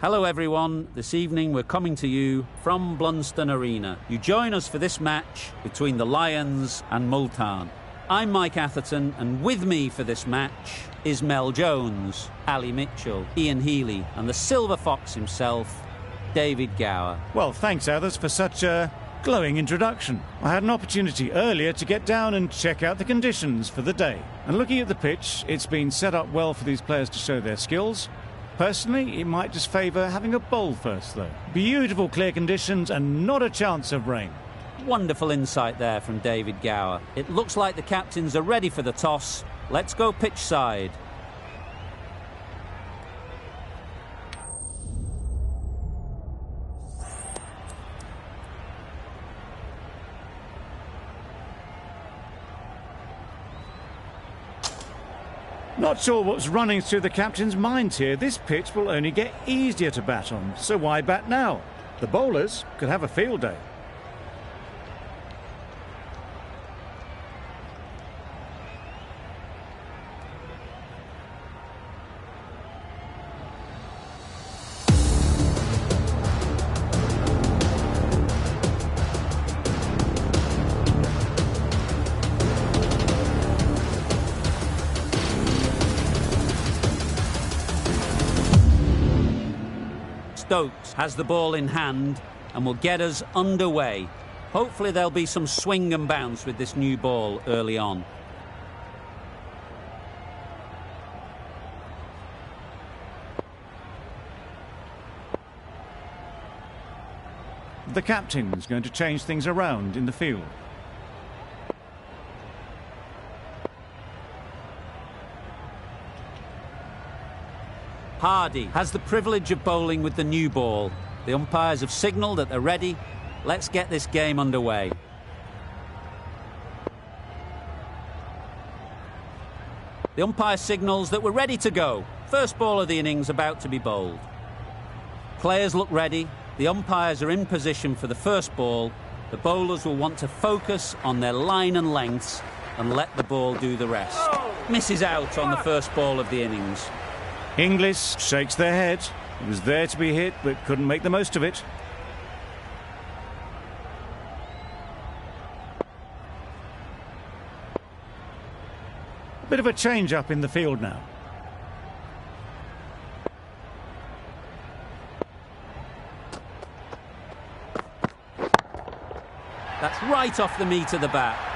Hello everyone, this evening we're coming to you from Blunston Arena. You join us for this match between the Lions and Multan. I'm Mike Atherton, and with me for this match is Mel Jones, Ali Mitchell, Ian Healy and the Silver Fox himself, David Gower. Well, thanks Athers for such a glowing introduction. I had an opportunity earlier to get down and check out the conditions for the day. And looking at the pitch, it's been set up well for these players to show their skills. Personally, it might just favour having a bowl first, though. Beautiful clear conditions and not a chance of rain. Wonderful insight there from David Gower. It looks like the captains are ready for the toss. Let's go pitch side. Not sure what's running through the captain's minds here. This pitch will only get easier to bat on, so why bat now? The bowlers could have a field day. Stokes has the ball in hand and will get us underway. Hopefully there'll be some swing and bounce with this new ball early on. The captain's going to change things around in the field. Hardy has the privilege of bowling with the new ball. The umpires have signalled that they're ready. Let's get this game underway. The umpire signals that we're ready to go. First ball of the innings about to be bowled. Players look ready. The umpires are in position for the first ball. The bowlers will want to focus on their line and lengths and let the ball do the rest. Misses out on the first ball of the innings. Inglis shakes their head. It was there to be hit, but couldn't make the most of it. A bit of a change-up in the field now. That's right off the meat of the bat.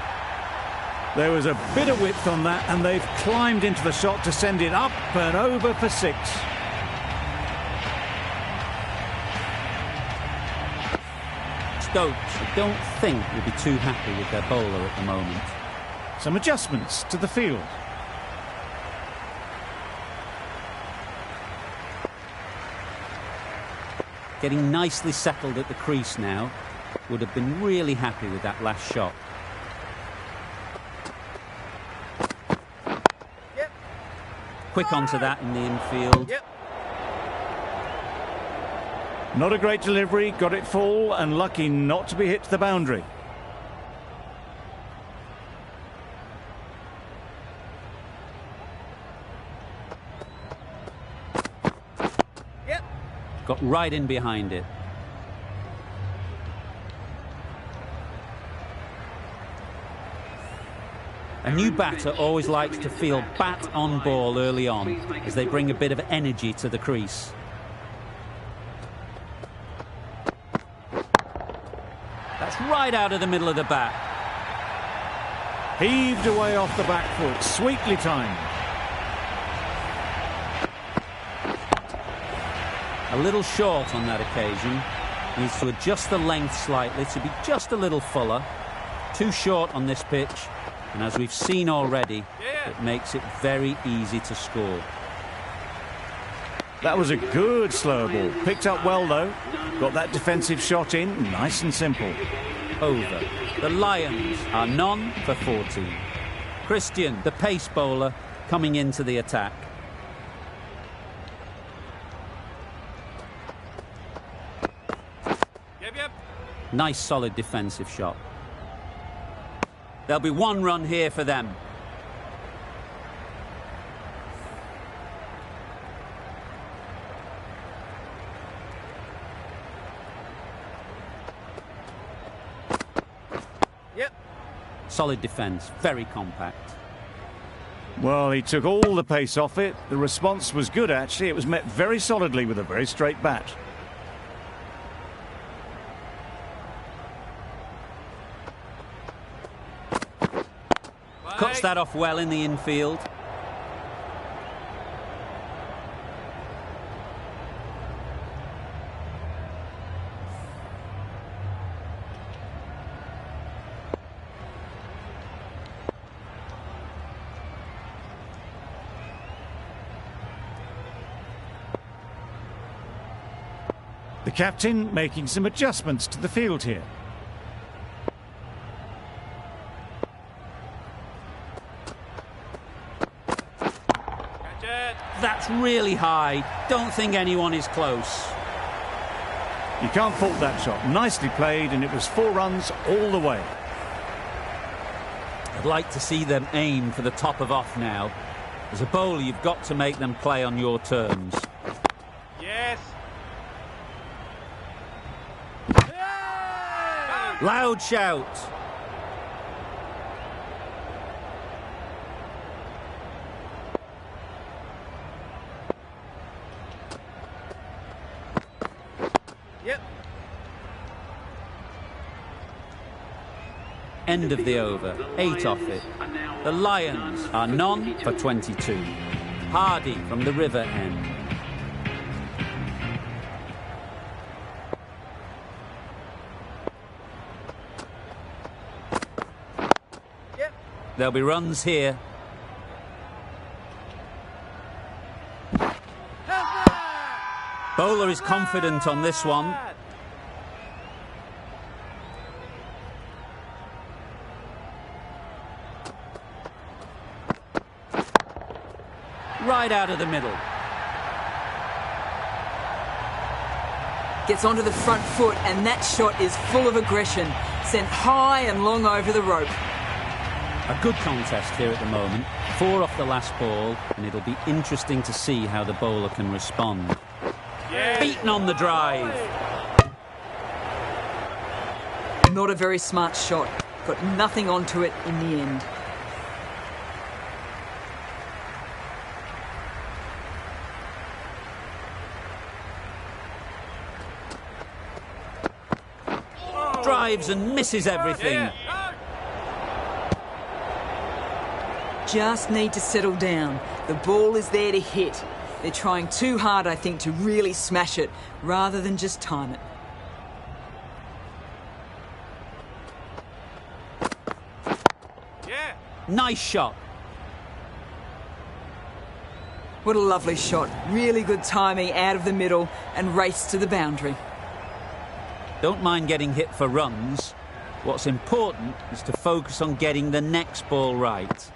There was a bit of width on that, and they've climbed into the shot to send it up and over for 6. Stokes, I don't think, will be too happy with their bowler at the moment. Some adjustments to the field. Getting nicely settled at the crease now. Would have been really happy with that last shot. Quick onto that in the infield. Not a great delivery, got it full and lucky not to be hit to the boundary. Got right in behind it. A new batter always likes to feel bat on ball early on as they bring a bit of energy to the crease. That's right out of the middle of the bat. Heaved away off the back foot, sweetly timed. A little short on that occasion. Needs to adjust the length slightly to be just a little fuller. Too short on this pitch. And as we've seen already, it makes it very easy to score. That was a good slow ball. Picked up well, though. Got that defensive shot in, nice and simple. Over. The Lions are none for 14. Christian, the pace bowler, coming into the attack. Nice solid defensive shot. There'll be one run here for them. Solid defence, very compact. Well, he took all the pace off it. The response was good, actually. It was met very solidly with a very straight bat. Cuts that off well in the infield. The captain making some adjustments to the field here. That's really high. Don't think anyone is close. You can't fault that shot. Nicely played, and it was 4 runs all the way. I'd like to see them aim for the top of off now. As a bowler, you've got to make them play on your terms. Yes. Loud shout. Yep. End of the over. 8 off it. The Lions are none for 22. Hardy from the river end. There'll be runs here. Bowler is confident on this one. Right out of the middle. Gets onto the front foot, and that shot is full of aggression. Sent high and long over the rope. A good contest here at the moment. 4 off the last ball, and it'll be interesting to see how the bowler can respond. Yes. Beaten on the drive. Not a very smart shot. Got nothing onto it in the end. Drives and misses everything. Just need to settle down. The ball is there to hit. They're trying too hard, I think, to really smash it, rather than just time it. Yeah. Nice shot. What a lovely shot. Really good timing out of the middle and race to the boundary. Don't mind getting hit for runs. What's important is to focus on getting the next ball right.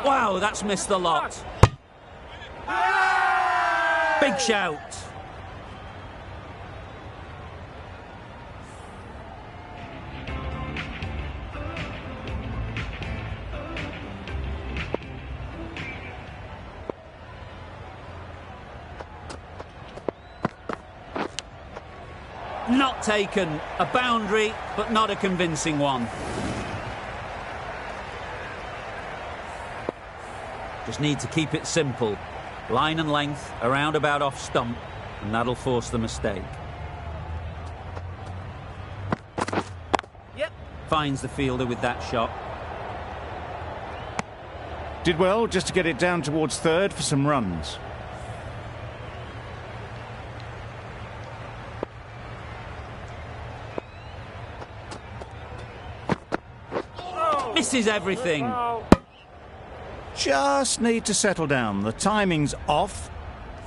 Wow, that's missed the lot. Big shout. Not taken. A boundary, but not a convincing one. Just need to keep it simple. Line and length, a roundabout off stump, and that'll force the mistake. Yep. Finds the fielder with that shot. Did well just to get it down towards third for some runs. Misses everything. Just need to settle down. The timing's off.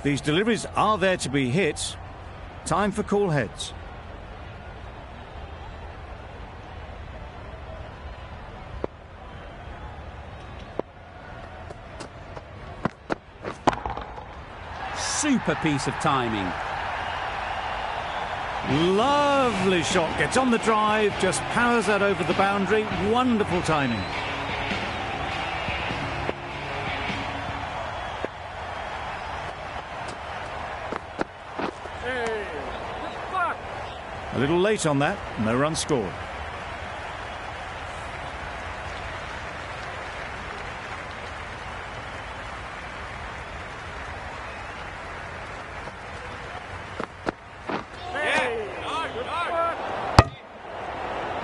These deliveries are there to be hit. Time for cool heads. Super piece of timing. Lovely shot. Gets on the drive, just powers that over the boundary. Wonderful timing. A little late on that, no run scored.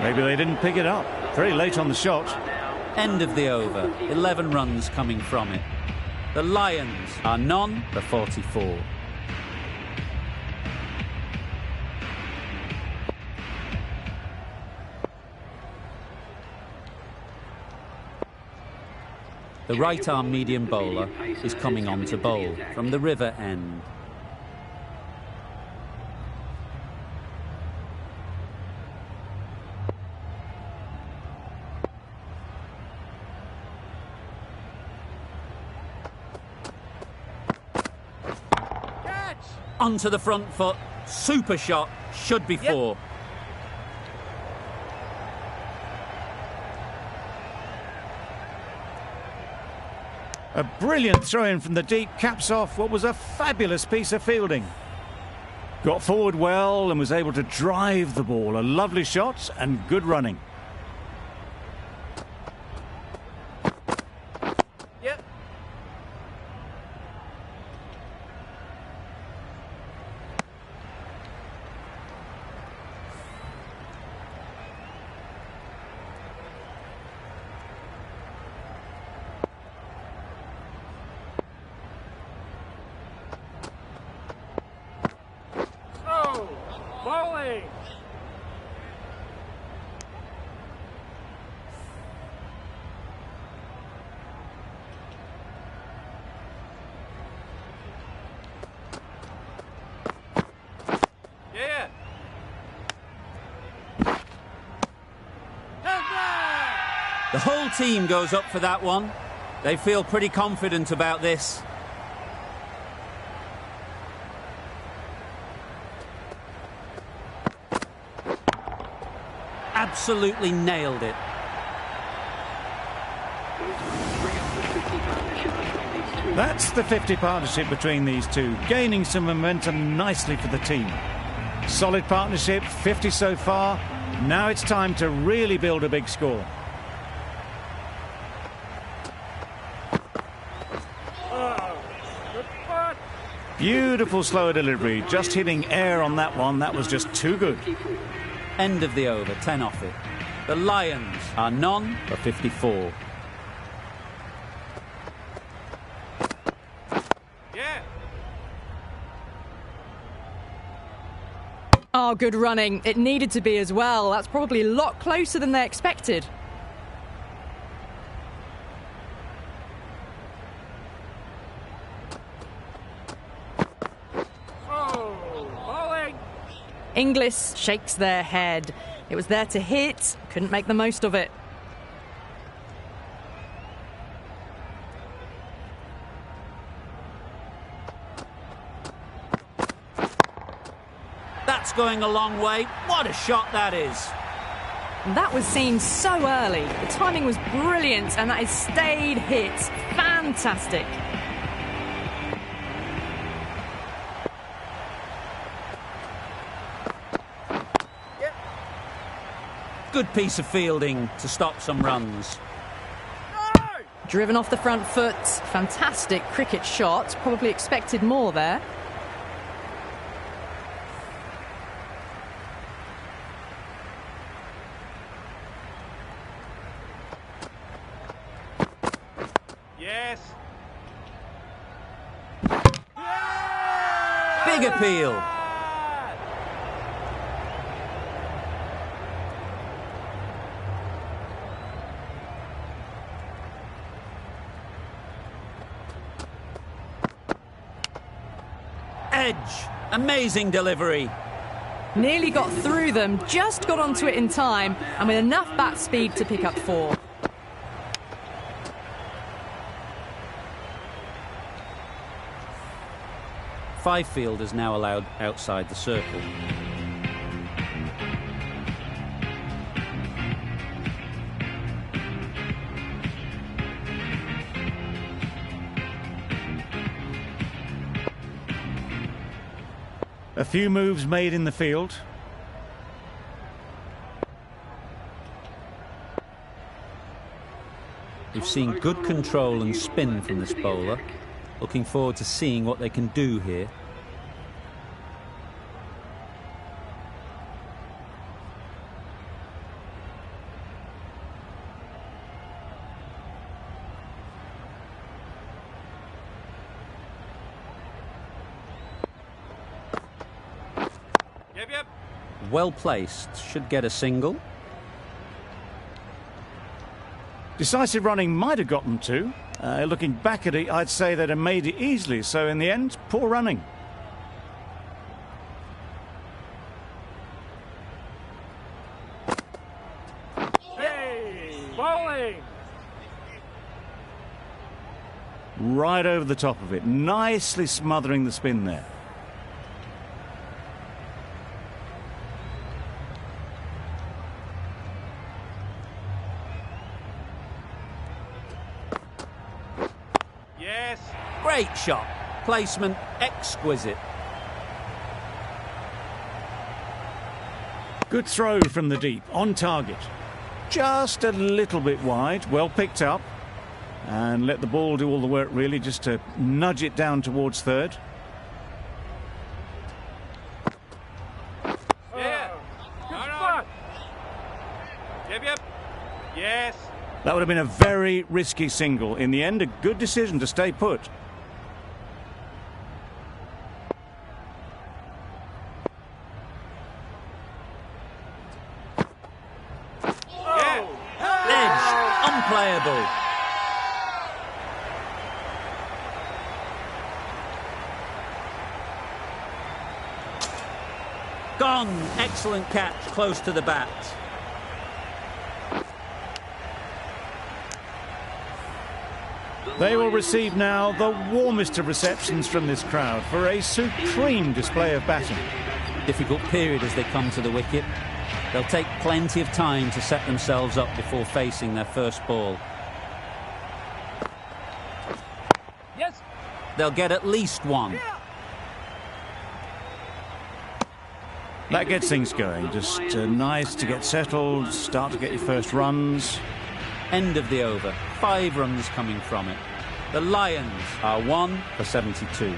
Maybe they didn't pick it up. Very late on the shot. End of the over. 11 runs coming from it. The Lions are none for 44. The right-arm medium bowler is coming on to bowl from the river end. Onto the front foot. Super shot. Should be four. A brilliant throw-in from the deep caps off what was a fabulous piece of fielding. Got forward well and was able to drive the ball. A lovely shot and good running. Yep. Oh, bowling. Yeah. The whole team goes up for that one. They feel pretty confident about this. Absolutely nailed it. That's the 50 partnership between these two, gaining some momentum nicely for the team. Solid partnership, 50 so far. Now it's time to really build a big score. Beautiful slower delivery, just hitting air on that one. That was just too good. End of the over, 10 off it. The Lions are none for 54. Yeah. Oh, good running. It needed to be as well. That's probably a lot closer than they expected. Inglis shakes their head. It was there to hit, couldn't make the most of it. That's going a long way. What a shot that is. That was seen so early. The timing was brilliant and that is stayed hit. Fantastic. Good piece of fielding to stop some runs. Driven off the front foot. Fantastic cricket shot. Probably expected more there. Yes. Big appeal. Edge. Amazing delivery. Nearly got through them, just got onto it in time, and with enough bat speed to pick up 4. Five fielders now allowed outside the circle. A few moves made in the field. We've seen good control and spin from this bowler. Looking forward to seeing what they can do here. Yep, yep. Well placed, should get a single. Decisive running might have got them two. Looking back at it, I'd say they'd have made it easily. So in the end, poor running. Hey, bowling. Right over the top of it, nicely smothering the spin there. Yes. Great shot. Placement exquisite. Good throw from the deep, on target. Just a little bit wide, well picked up. And let the ball do all the work really, just to nudge it down towards third. Yeah. Good spot. Yep, yep. Yes. That would have been a very risky single. In the end, a good decision to stay put. Yeah. Edge, unplayable. Gone. Excellent catch, close to the bat. They will receive now the warmest of receptions from this crowd for a supreme display of batting. Difficult period as they come to the wicket. They'll take plenty of time to set themselves up before facing their first ball. Yes. They'll get at least one. That gets things going. Just nice to get settled, start to get your first runs. End of the over. 5 runs coming from it. The Lions are 1 for 72.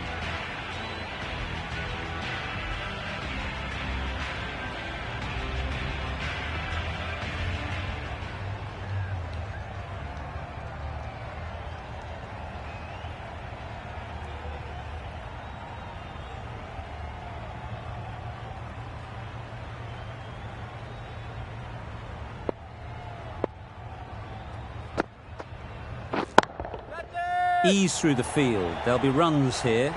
Ease through the field. There'll be runs here.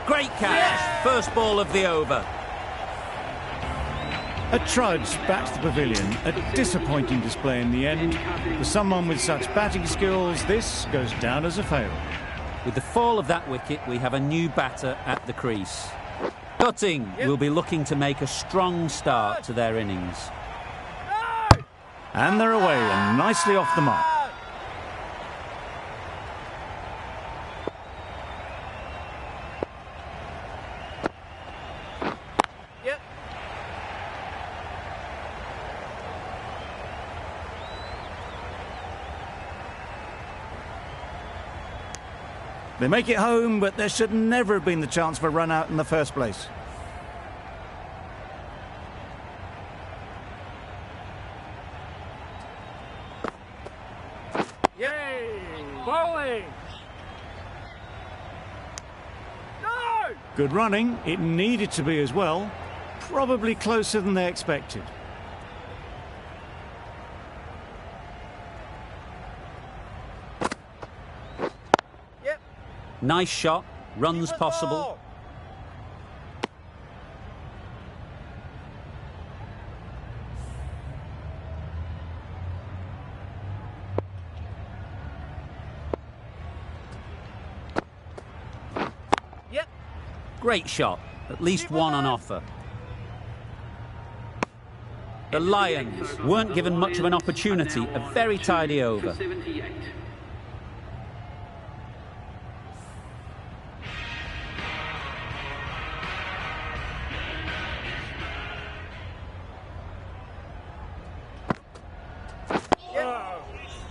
Great catch. First ball of the over. A trudge back to the pavilion. A disappointing display in the end. For someone with such batting skills, this goes down as a fail. With the fall of that wicket, we have a new batter at the crease. Gutting will be looking to make a strong start to their innings. And they're away and nicely off the mark. Yep. They make it home, but there should never have been the chance for a run out in the first place. Yay! Bowling! No! Good running. It needed to be as well. Probably closer than they expected. Yep. Nice shot. Runs possible. Yep. Great shot. At least one on offer. The Lions weren't given much of an opportunity. A very tidy over.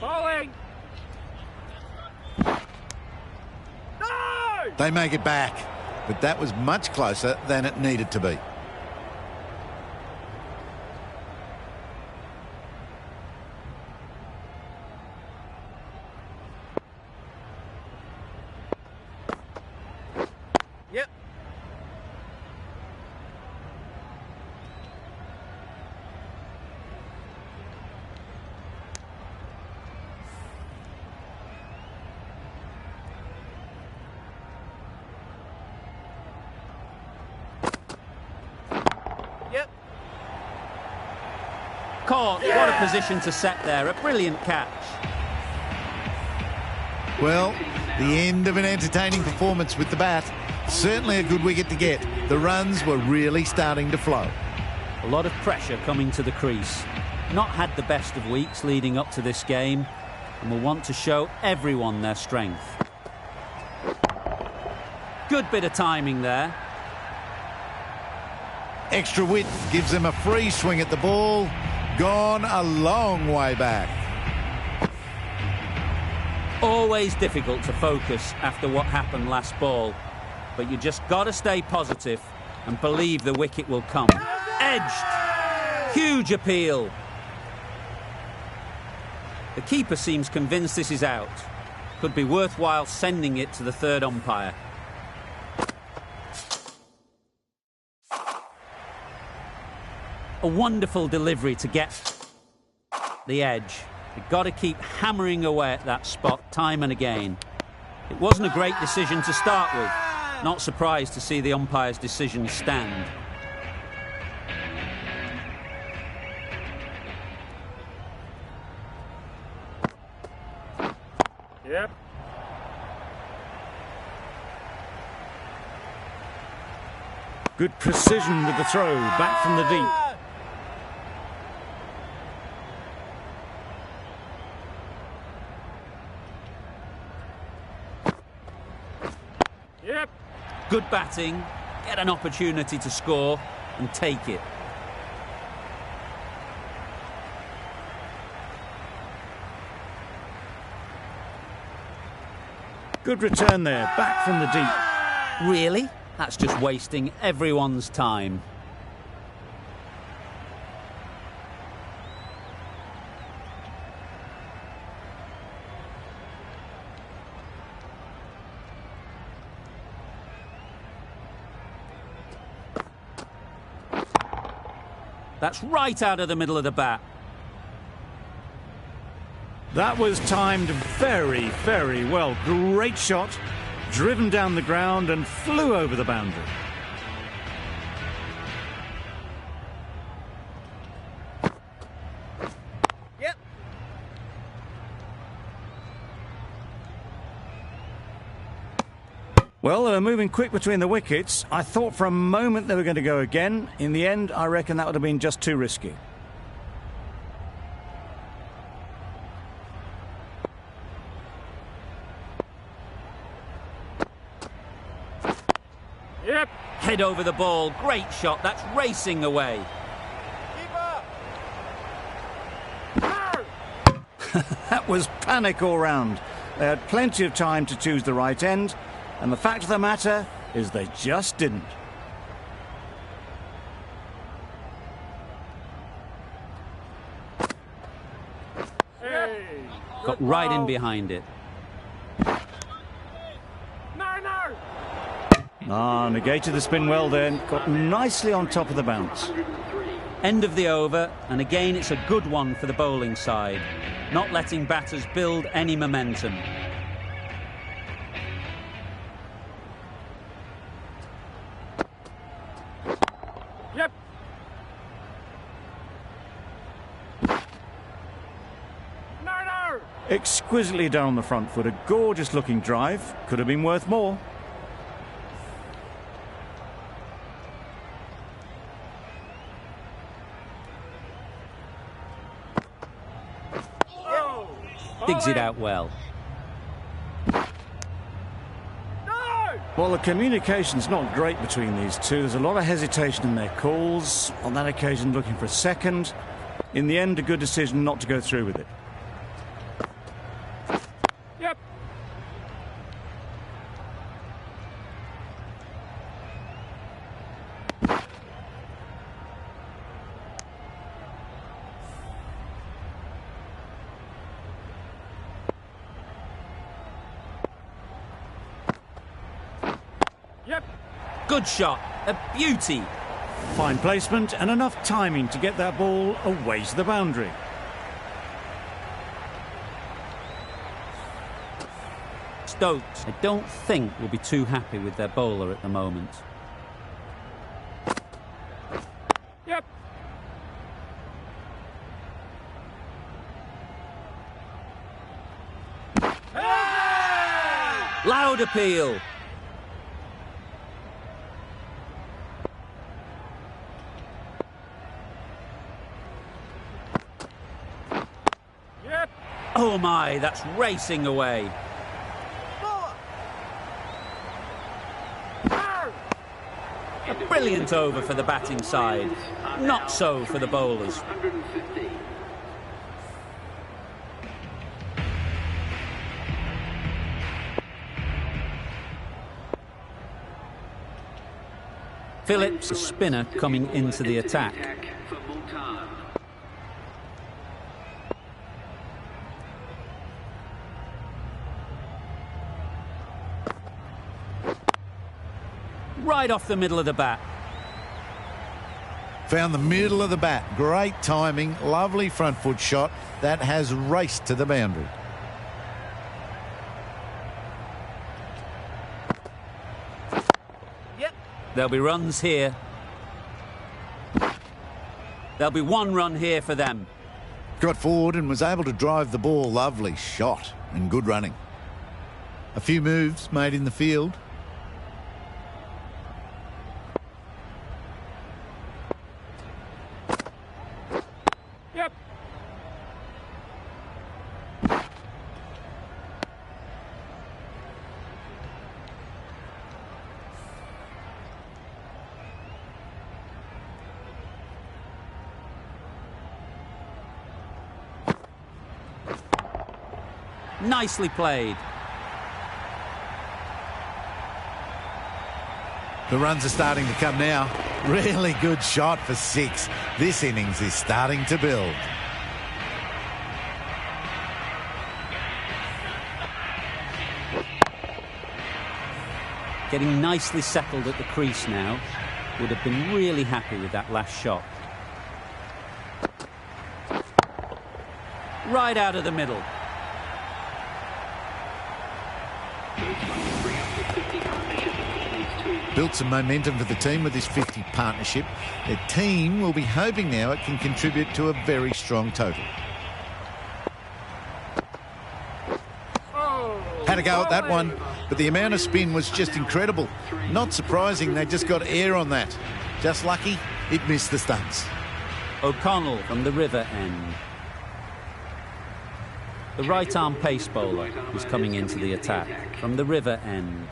Bowling! No! They make it back, but that was much closer than it needed to be. Yep. caught. What a position to set there. A brilliant catch. Well, the end of an entertaining performance with the bat. Certainly a good wicket to get. The runs were really starting to flow. A lot of pressure coming to the crease. Not had the best of weeks leading up to this game, and will want to show everyone their strength. Good bit of timing there. Extra width gives them a free swing at the ball. Gone a long way back. Always difficult to focus after what happened last ball, but you just got to stay positive and believe the wicket will come. Edged. Huge appeal. The keeper seems convinced this is out. Could be worthwhile sending it to the third umpire. A wonderful delivery to get the edge. You've got to keep hammering away at that spot time and again. It wasn't a great decision to start with. Not surprised to see the umpire's decision stand. Yep. Good precision with the throw, back from the deep. Yep. Good batting, get an opportunity to score and take it. Good return there, back from the deep. Really? That's just wasting everyone's time. That's right out of the middle of the bat. That was timed very, very well. Great shot, driven down the ground and flew over the boundary. Yep. Well, they were moving quick between the wickets. I thought for a moment they were going to go again. In the end, I reckon that would have been just too risky. Yep. Head over the ball, great shot, that's racing away. That was panic all round. They had plenty of time to choose the right end, and the fact of the matter is they just didn't. Hey. Got right in behind it. No. Negated the spin well then, got nicely on top of the bounce. End of the over, and again it's a good one for the bowling side. Not letting batters build any momentum. Yep. No. Exquisitely done on the front foot, a gorgeous looking drive, could have been worth more. Digs it out well. Well, the communication's not great between these two. There's a lot of hesitation in their calls. On that occasion, looking for a second. In the end, a good decision not to go through with it. Yep. Yep. Good shot, a beauty. Fine placement and enough timing to get that ball away to the boundary. Stokes, I don't think, will be too happy with their bowler at the moment. Yep. Good appeal. Yep. Oh my, that's racing away. A brilliant over for the batting side. Not so for the bowlers. Phillips, a spinner, coming into the attack. Right off the middle of the bat. Found the middle of the bat. Great timing. Lovely front foot shot. That has raced to the boundary. Yep. There'll be runs here. There'll be one run here for them. Got forward and was able to drive the ball. Lovely shot and good running. A few moves made in the field. Yep. Nicely played. The runs are starting to come now. Really good shot for 6. This innings is starting to build. Getting nicely settled at the crease now. Would have been really happy with that last shot. Right out of the middle. Built some momentum for the team with this 50 partnership. Their team will be hoping now it can contribute to a very strong total. Had a go at that one, but the amount of spin was just incredible. Not surprising, they just got air on that. Just lucky it missed the stumps. O'Connell from the river end. The right-arm pace bowler is coming into the attack from the river end.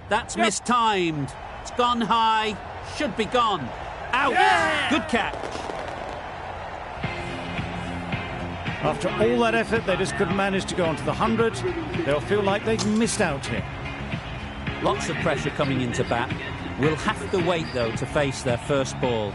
That's mistimed. It's gone high. Should be gone. Out. Yeah! Good catch. After all that effort, they just couldn't manage to go onto the 100. They'll feel like they've missed out here. Lots of pressure coming into bat. Will have to wait, though, to face their first ball.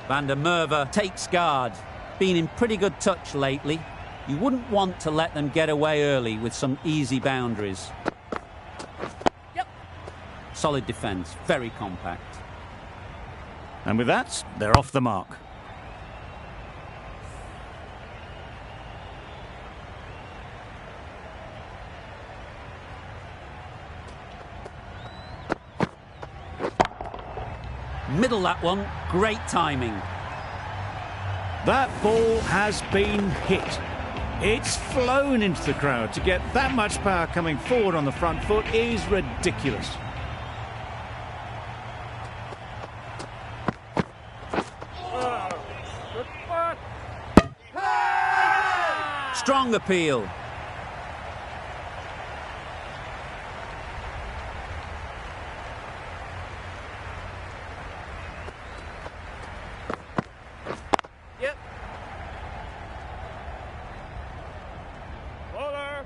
Van der Merwe takes guard. Been in pretty good touch lately. You wouldn't want to let them get away early with some easy boundaries. Yep. Solid defence, very compact. And with that, they're off the mark. Middle that one, great timing. That ball has been hit. It's flown into the crowd. To get that much power coming forward on the front foot is ridiculous. Good spot. Strong appeal. Yep. Bowler.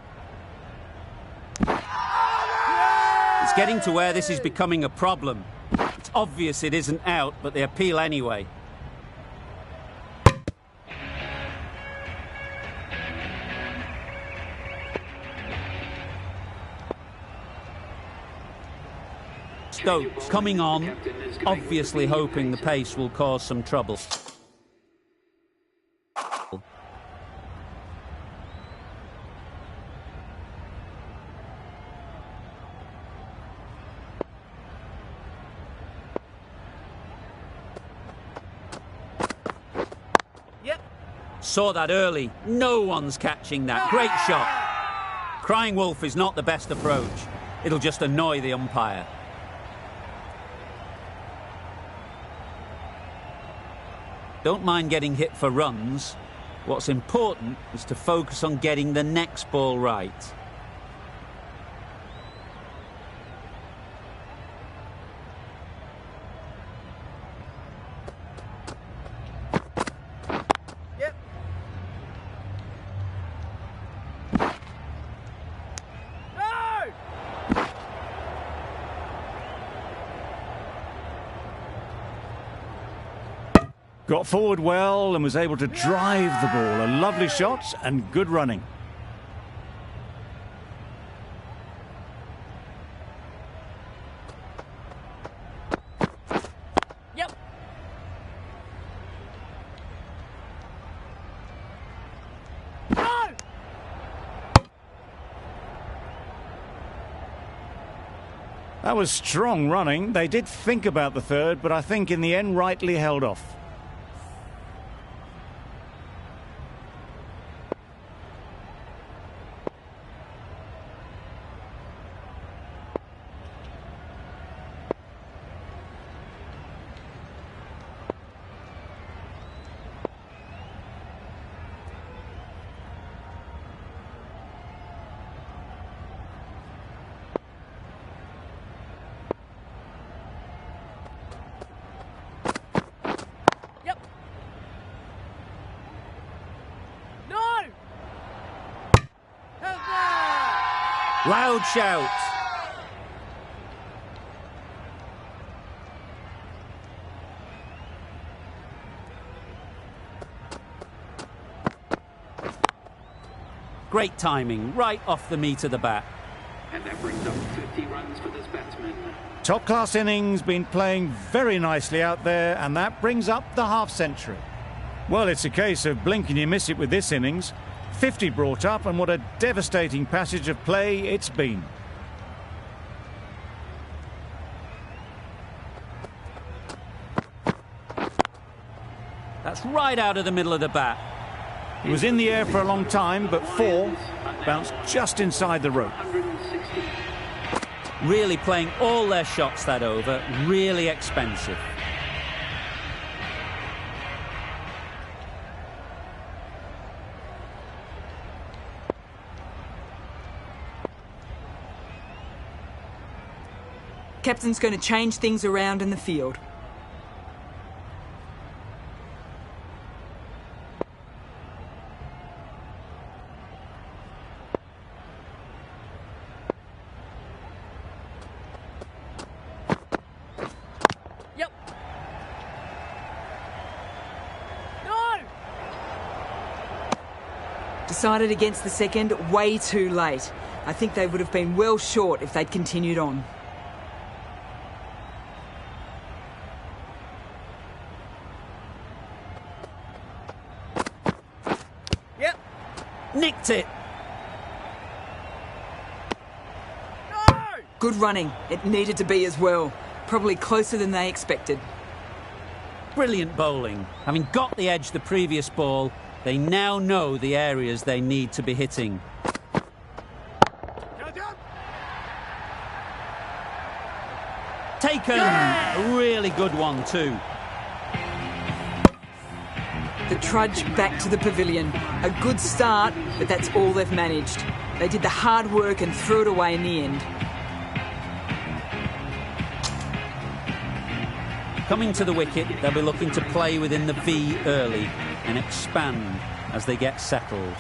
It's getting to where this is becoming a problem. It's obvious it isn't out, but they appeal anyway. Stokes coming on, obviously hoping the pace will cause some trouble. Saw that early. No one's catching that. Great shot. Crying wolf is not the best approach. It'll just annoy the umpire. Don't mind getting hit for runs. What's important is to focus on getting the next ball right. Got forward well and was able to drive the ball. A lovely shot and good running. Yep. That was strong running. They did think about the third, but I think in the end rightly held off. Loud shout. Great timing, right off the meat of the bat. And that brings up 50 runs for this batsman. Top class innings, been playing very nicely out there, and that brings up the half century. Well, it's a case of blink and you miss it with this innings. 50 brought up, and what a devastating passage of play it's been. That's right out of the middle of the bat. It was in the air for a long time, but 4 bounced just inside the rope. Really playing all their shots that over, really expensive. Captain's going to change things around in the field. Yep. No! Decided against the second way too late. I think they would have been well short if they'd continued on. Nicked it. No! Good running. It needed to be as well. Probably closer than they expected. Brilliant bowling. Having got the edge the previous ball, they now know the areas they need to be hitting. Taken. A really good one too. The trudge back to the pavilion. A good start, but that's all they've managed. They did the hard work and threw it away in the end. Coming to the wicket, they'll be looking to play within the V early and expand as they get settled.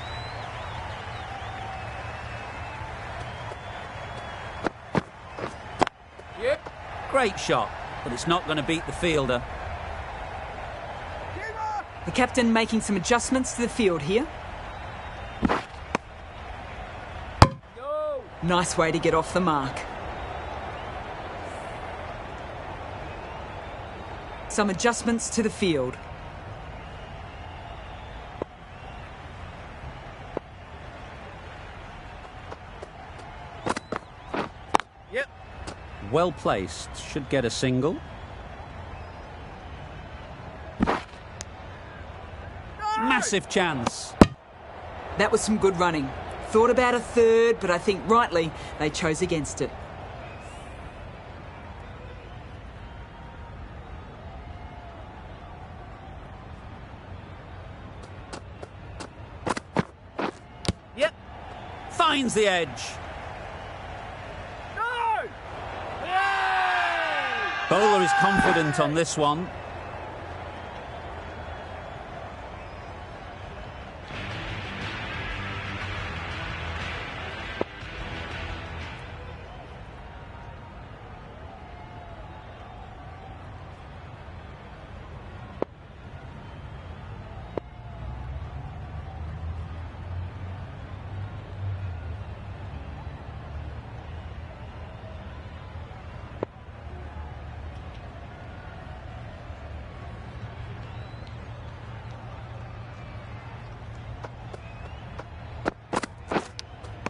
Yep. Great shot. but it's not going to beat the fielder. The captain making some adjustments to the field here. Nice way to get off the mark. Some adjustments to the field. Yep. Well placed, should get a single. Massive chance. That was some good running. Thought about a third, but I think rightly they chose against it. Yep. Finds the edge. No! Yay! Bowler is confident on this one.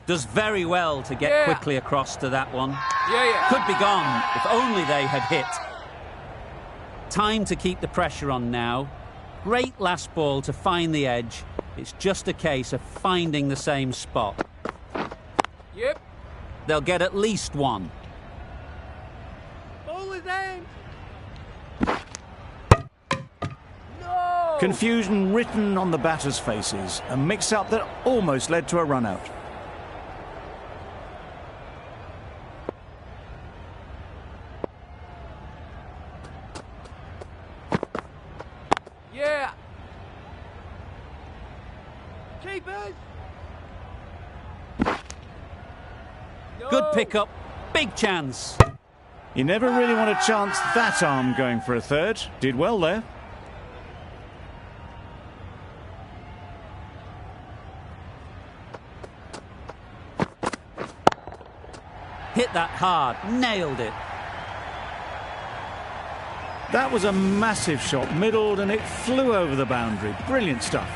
Does very well to get quickly across to that one. Yeah. Could be gone if only they had hit. Time to keep the pressure on now. Great last ball to find the edge. It's just a case of finding the same spot. Yep. They'll get at least one. Ball is aimed. No! Confusion written on the batters' faces. A mix-up that almost led to a run-out. Yeah. Keepers. No. Good pickup. Big chance. You never really want to chance that arm going for a third. Did well there. Hit that hard. Nailed it. That was a massive shot, middled, and it flew over the boundary. Brilliant stuff.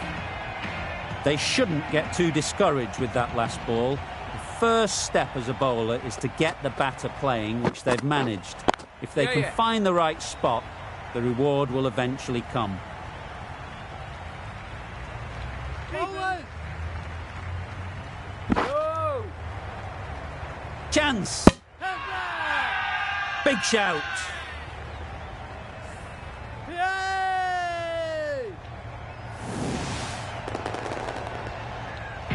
They shouldn't get too discouraged with that last ball. The first step as a bowler is to get the batter playing, which they've managed. If they can find the right spot, the reward will eventually come. Bowlers. No. Chance! Big shout! Yay!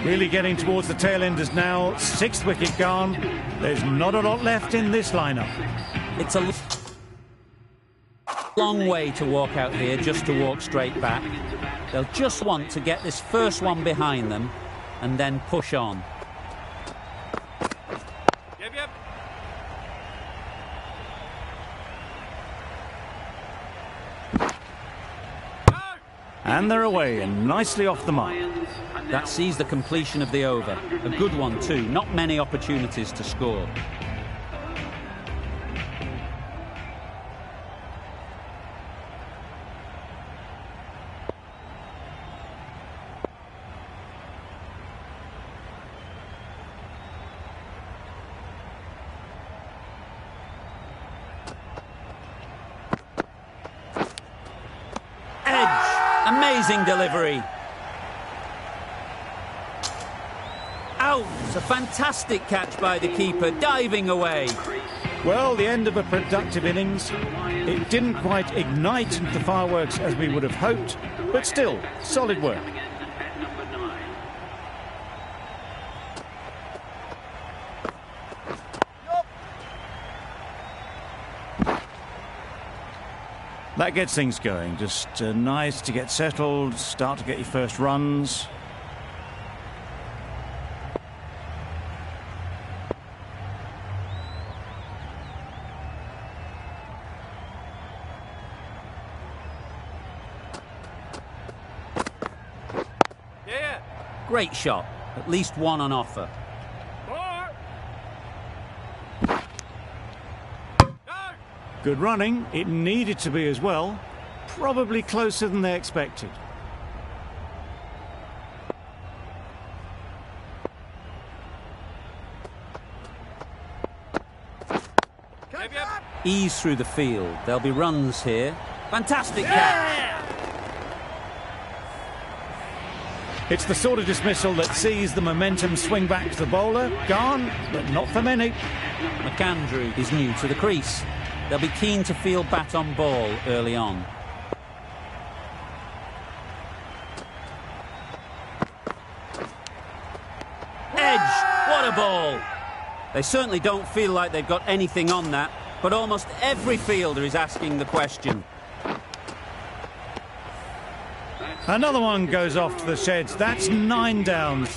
Really getting towards the tail enders now. Sixth wicket gone. There's not a lot left in this lineup. It's a long way to walk out here just to walk straight back. They'll just want to get this first one behind them and then push on. Yep. And they're away and nicely off the mark. That sees the completion of the over. A good one too. Not many opportunities to score. Amazing delivery. Out! A fantastic catch by the keeper, diving away. Well, the end of a productive innings. It didn't quite ignite the fireworks as we would have hoped, but still, solid work. That gets things going. Just nice to get settled, start to get your first runs. Great shot. At least one on offer. Good running. It needed to be as well. Probably closer than they expected. Ease through the field. There'll be runs here. Fantastic catch. It's the sort of dismissal that sees the momentum swing back to the bowler. Gone, but not for many. McAndrew is new to the crease. They'll be keen to field bat on ball early on. Edge! What a ball! They certainly don't feel like they've got anything on that, but almost every fielder is asking the question. Another one goes off to the sheds. That's 9 down.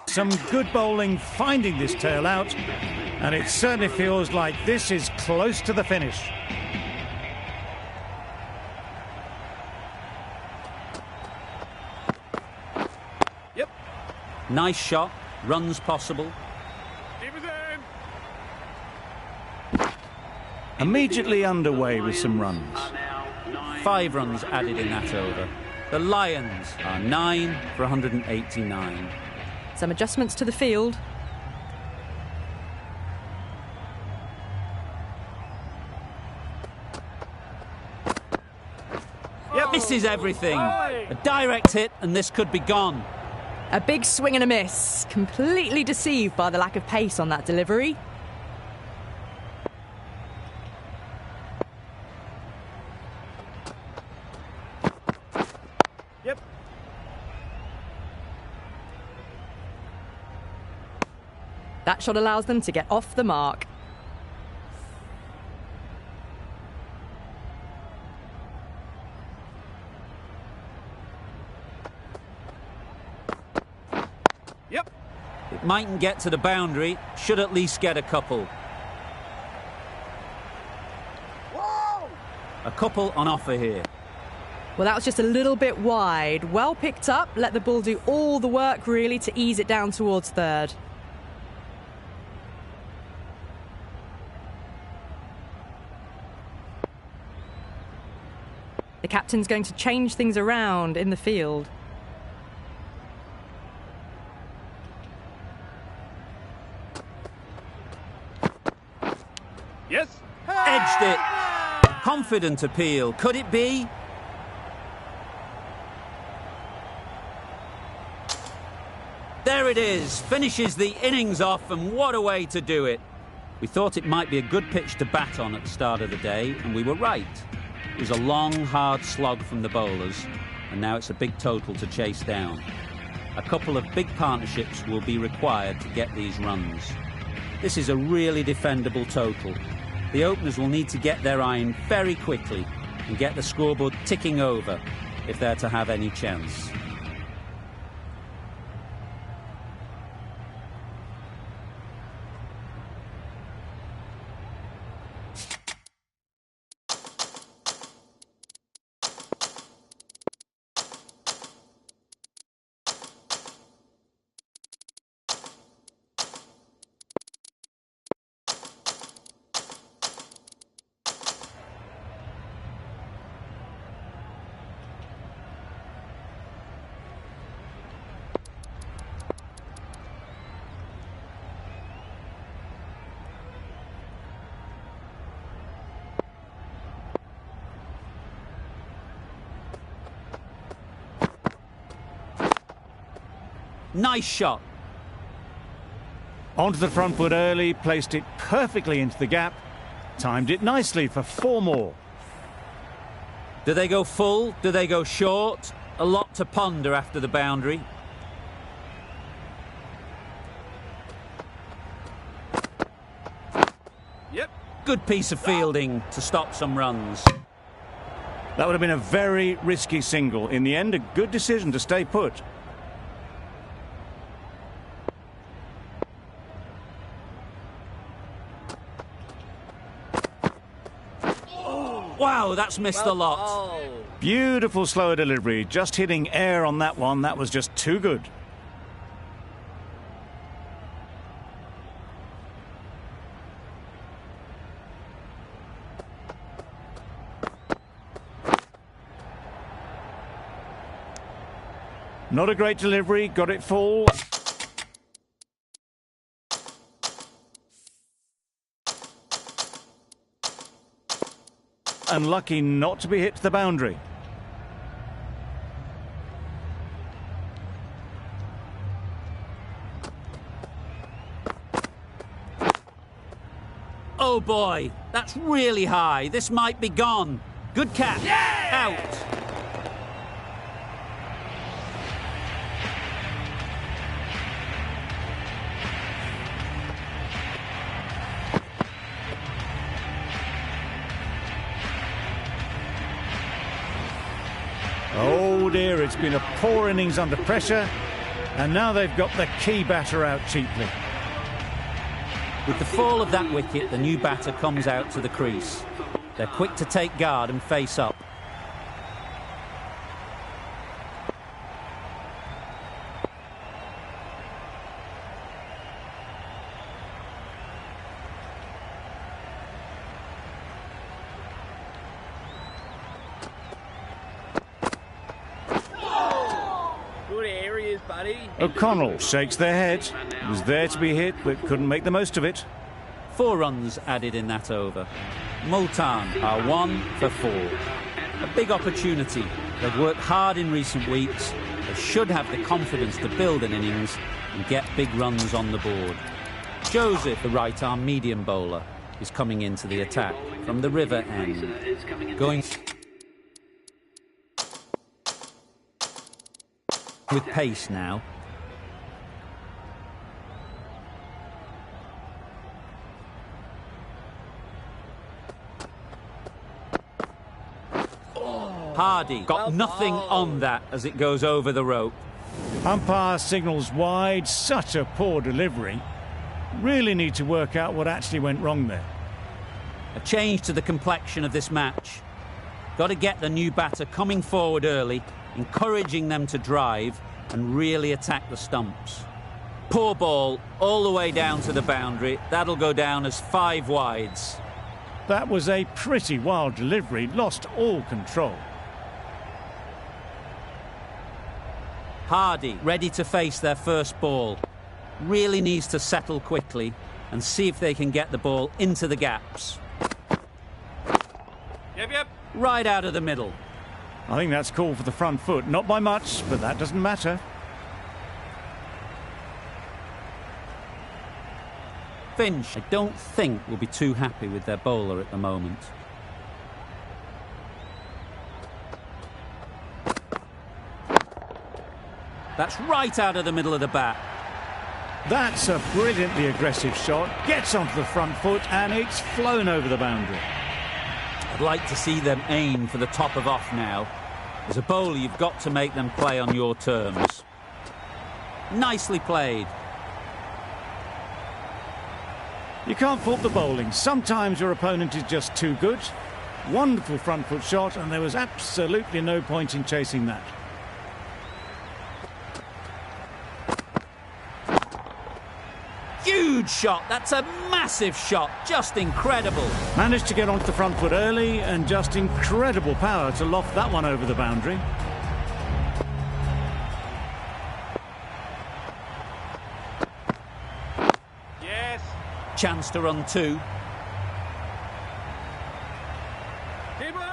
Some good bowling finding this tail out, and it certainly feels like this is close to the finish. Yep. Nice shot. Runs possible. Keep it in. Immediately underway with some runs. 5 runs added in that over. The Lions are 9 for 189. Some adjustments to the field. Misses everything. A direct hit and this could be gone. A big swing and a miss. Completely deceived by the lack of pace on that delivery. Yep. That shot allows them to get off the mark. Yep. It mightn't get to the boundary, should at least get a couple. Whoa! A couple on offer here. Well, that was just a little bit wide. Well picked up. Let the ball do all the work, really, to ease it down towards third. The captain's going to change things around in the field. Yes. Edged it. Confident appeal. Could it be? There it is. Finishes the innings off, and what a way to do it. We thought it might be a good pitch to bat on at the start of the day, and we were right. It was a long, hard slog from the bowlers, and now it's a big total to chase down. A couple of big partnerships will be required to get these runs. This is a really defendable total. The openers will need to get their iron very quickly and get the scoreboard ticking over if they're to have any chance. Nice shot. Onto the front foot early, placed it perfectly into the gap, timed it nicely for 4 more. Do they go full? Do they go short? A lot to ponder after the boundary. Yep. Good piece of fielding to stop some runs. That would have been a very risky single. In the end, a good decision to stay put. Wow, No, that's missed the lot. Beautiful slower delivery, just hitting air on that one. That was just too good. Not a great delivery, got it full. And lucky not to be hit to the boundary. Oh boy, that's really high. This might be gone. Good catch. Yeah! Out. Oh dear, it's been a poor innings under pressure, and now they've got the key batter out cheaply. With the fall of that wicket, the new batter comes out to the crease. They're quick to take guard and face up. Good areas, buddy. O'Connell shakes their head. It was there to be hit, but couldn't make the most of it. 4 runs added in that over. Multan are 1 for 4. A big opportunity. They've worked hard in recent weeks. They should have the confidence to build an innings and get big runs on the board. Joseph, the right-arm medium bowler, is coming into the attack from the river end. Going with pace now. Hardy got nothing on that as it goes over the rope. Umpire signals wide, such a poor delivery. Really need to work out what actually went wrong there. A change to the complexion of this match. Got to get the new batter coming forward early, encouraging them to drive and really attack the stumps. Poor ball all the way down to the boundary. That'll go down as 5 wides. That was a pretty wild delivery, lost all control. Hardy ready to face their first ball. Really needs to settle quickly and see if they can get the ball into the gaps. Yep. Right out of the middle. I think that's called for the front foot. Not by much, but that doesn't matter. Finch, I don't think, will be too happy with their bowler at the moment. That's right out of the middle of the bat. That's a brilliantly aggressive shot. Gets onto the front foot and it's flown over the boundary. I'd like to see them aim for the top of off now. As a bowler, you've got to make them play on your terms. Nicely played. You can't fault the bowling. Sometimes your opponent is just too good. Wonderful front foot shot, and there was absolutely no point in chasing that. Huge shot. That's a massive shot. Just incredible. Managed to get onto the front foot early, and just incredible power to loft that one over the boundary. Yes. Chance to run 2. Keeper.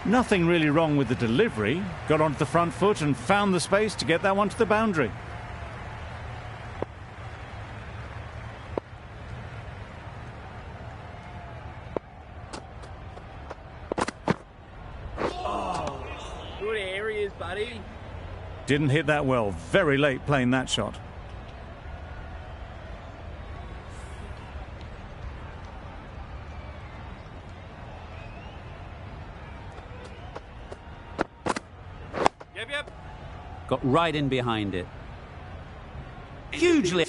Nothing really wrong with the delivery. Got onto the front foot and found the space to get that one to the boundary. Good areas, buddy. Didn't hit that well. Very late playing that shot. Yep. Got right in behind it. Hugely.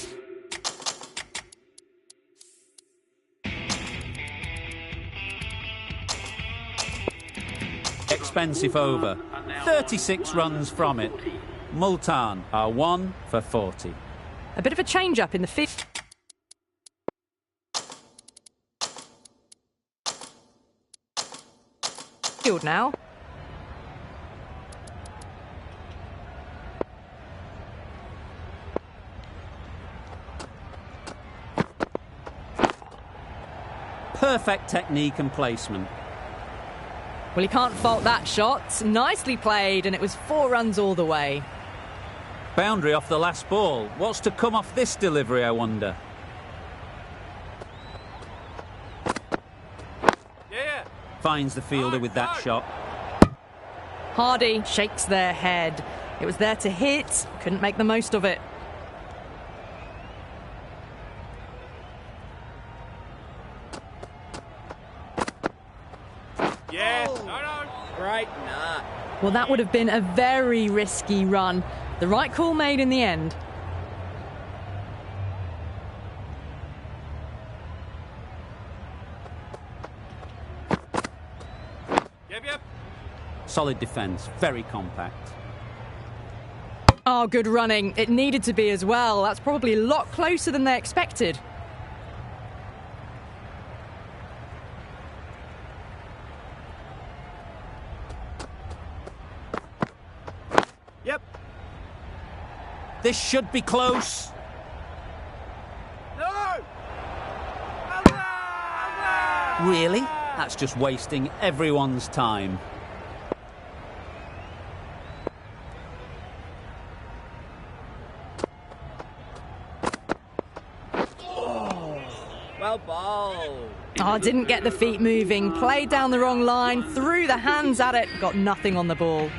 Expensive over. 36 runs from it. Multan are 1 for 40. A bit of a change-up in the field now. Perfect technique and placement. Well, he can't fault that shot. Nicely played, and it was 4 runs all the way. Boundary off the last ball. What's to come off this delivery, I wonder? Yeah. Finds the fielder with that shot. Hardy shakes their head. It was there to hit, couldn't make the most of it. Yes. No. Great. Nah. Well, that would have been a very risky run. The right call made in the end. Yep. Solid defence, very compact. Oh, good running. It needed to be as well. That's probably a lot closer than they expected. Yep. This should be close. No. Really? That's just wasting everyone's time. Well bowled. Oh, didn't get the feet moving. Played down the wrong line, threw the hands at it, got nothing on the ball.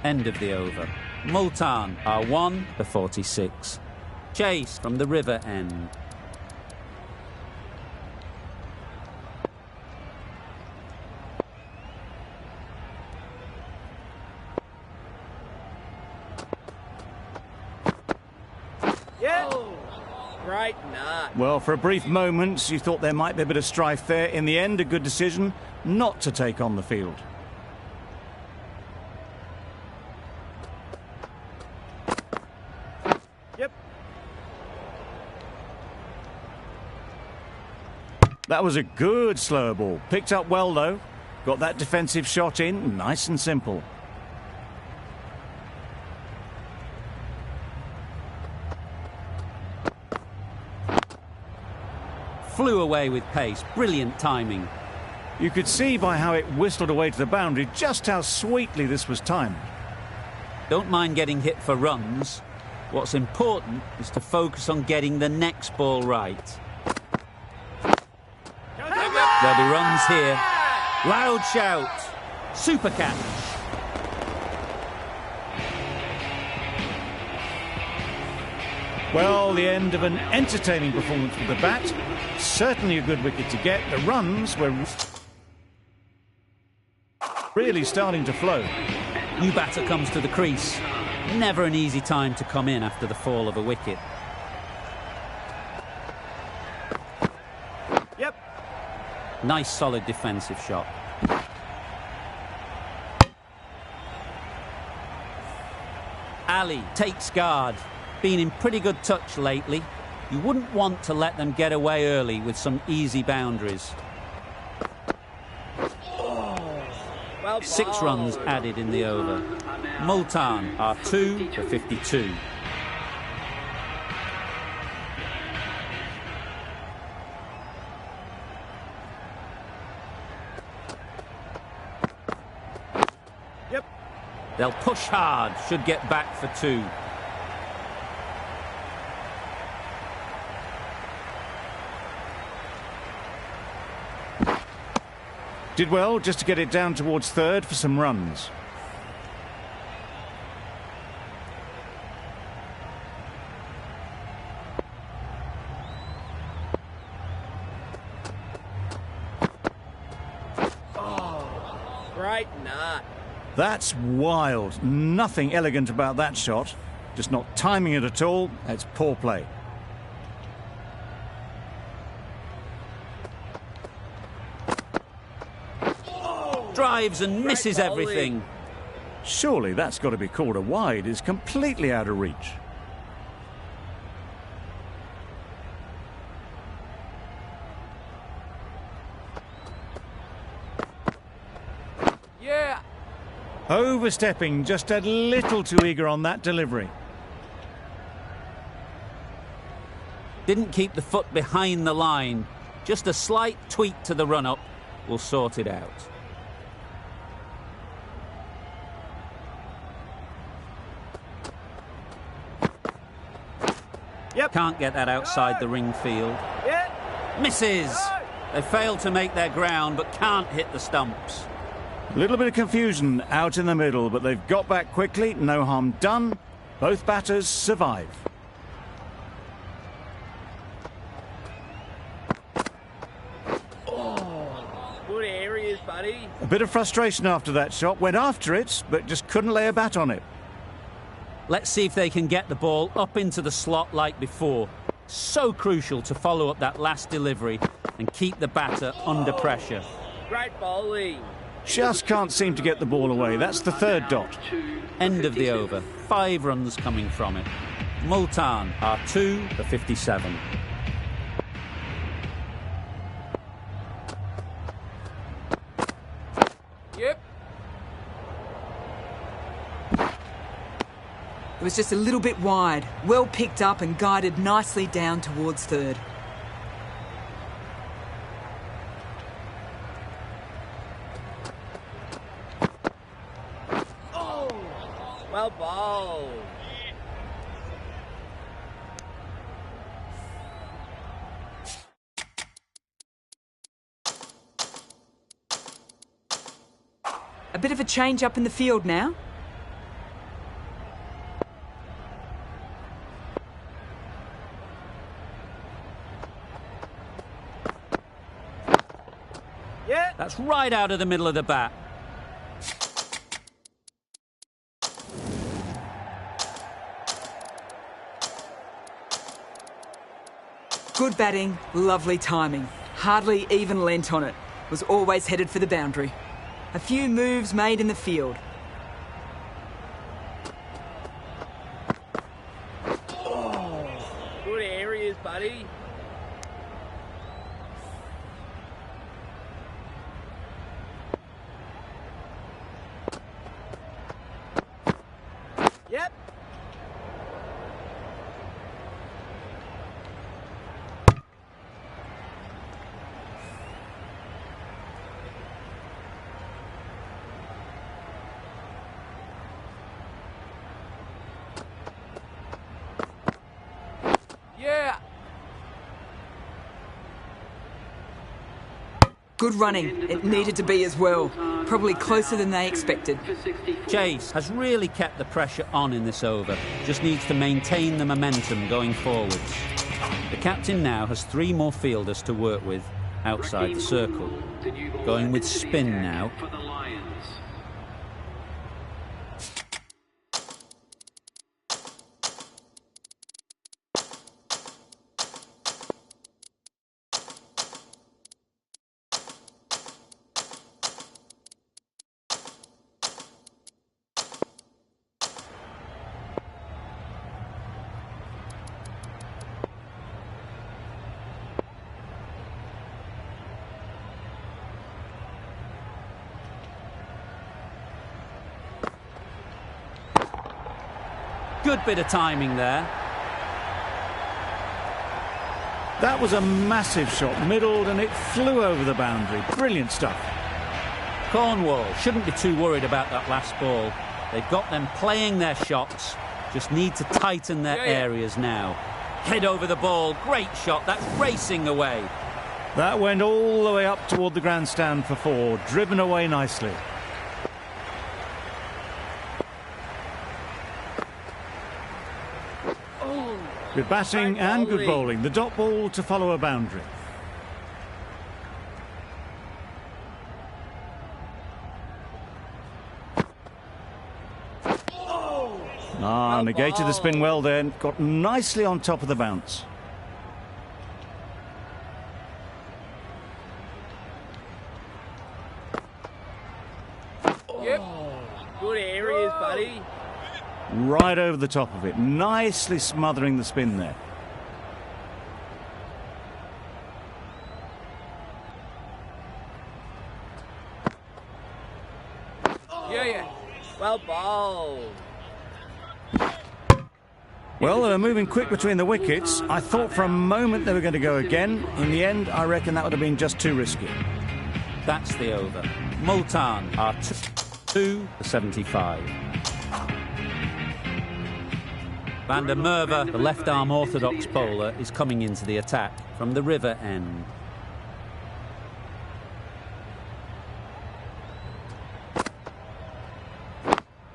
End of the over. Multan are 1 for 46. Chase from the river end. Yeah. Great. Nah. Well, for a brief moment, you thought there might be a bit of strife there. In the end, a good decision not to take on the field. Yep. That was a good slower ball. Picked up well, though. Got that defensive shot in, nice and simple. Flew away with pace. Brilliant timing. You could see by how it whistled away to the boundary just how sweetly this was timed. Don't mind getting hit for runs. What's important is to focus on getting the next ball right. There'll be runs here. Loud shout. Super catch. Well, the end of an entertaining performance with the bat. Certainly a good wicket to get. The runs were really starting to flow. New batter comes to the crease. Never an easy time to come in after the fall of a wicket. Yep. Nice solid defensive shot. Ali takes guard. Been in pretty good touch lately. You wouldn't want to let them get away early with some easy boundaries. Well 6 runs added in the over. Multan are 2 for 52. Yep. They'll push hard, should get back for 2. Did well just to get it down towards third for some runs. Great. Nah. That's wild. Nothing elegant about that shot. Just not timing it at all. It's poor play. Drives and misses Great bowling. everything. Surely that's got to be called a wide. It's completely out of reach. Yeah. Overstepping, just a little too eager on that delivery. Didn't keep the foot behind the line. Just a slight tweak to the run-up will sort it out. Yep. Can't get that outside the ring field. Yeah. Misses! They failed to make their ground, but can't hit the stumps. A little bit of confusion out in the middle, but they've got back quickly. No harm done. Both batters survive. Good areas, buddy. A bit of frustration after that shot. Went after it, but just couldn't lay a bat on it. Let's see if they can get the ball up into the slot like before. So crucial to follow up that last delivery and keep the batter under pressure. Great bowling. Just can't seem to get the ball away. That's the third dot. End of the over. 5 runs coming from it. Multan are 2 for 57. Yep. It was just a little bit wide, well picked up and guided nicely down towards third. Well bowled. A bit of a change up in the field now. Yeah. That's right out of the middle of the bat. Good batting, lovely timing. Hardly even lent on it. Was always headed for the boundary. A few moves made in the field. Good areas, buddy. Yep. Yeah. Good running. It needed to be as well. Probably closer than they expected. Chase has really kept the pressure on in this over. Just needs to maintain the momentum going forwards. The captain now has 3 more fielders to work with outside the circle. Going with spin now. For the Lions. Good bit of timing there. That was a massive shot, middled, and it flew over the boundary. Brilliant stuff. Cornwall shouldn't be too worried about that last ball. They've got them playing their shots. Just need to tighten their areas now. Head over the ball. Great shot. That's racing away. That went all the way up toward the grandstand for 4, driven away nicely. Good batting and good bowling. The dot ball to follow a boundary. Negated the spin well then. Got nicely on top of the bounce. Yep. Good areas, buddy. Right over the top of it, nicely smothering the spin there. Yeah. Well bowled. Well, they were moving quick between the wickets. I thought for a moment they were going to go again. In the end, I reckon that would have been just too risky. That's the over. Multan are 2-75. Van der Merwe, the left-arm orthodox bowler, is coming into the attack from the river end.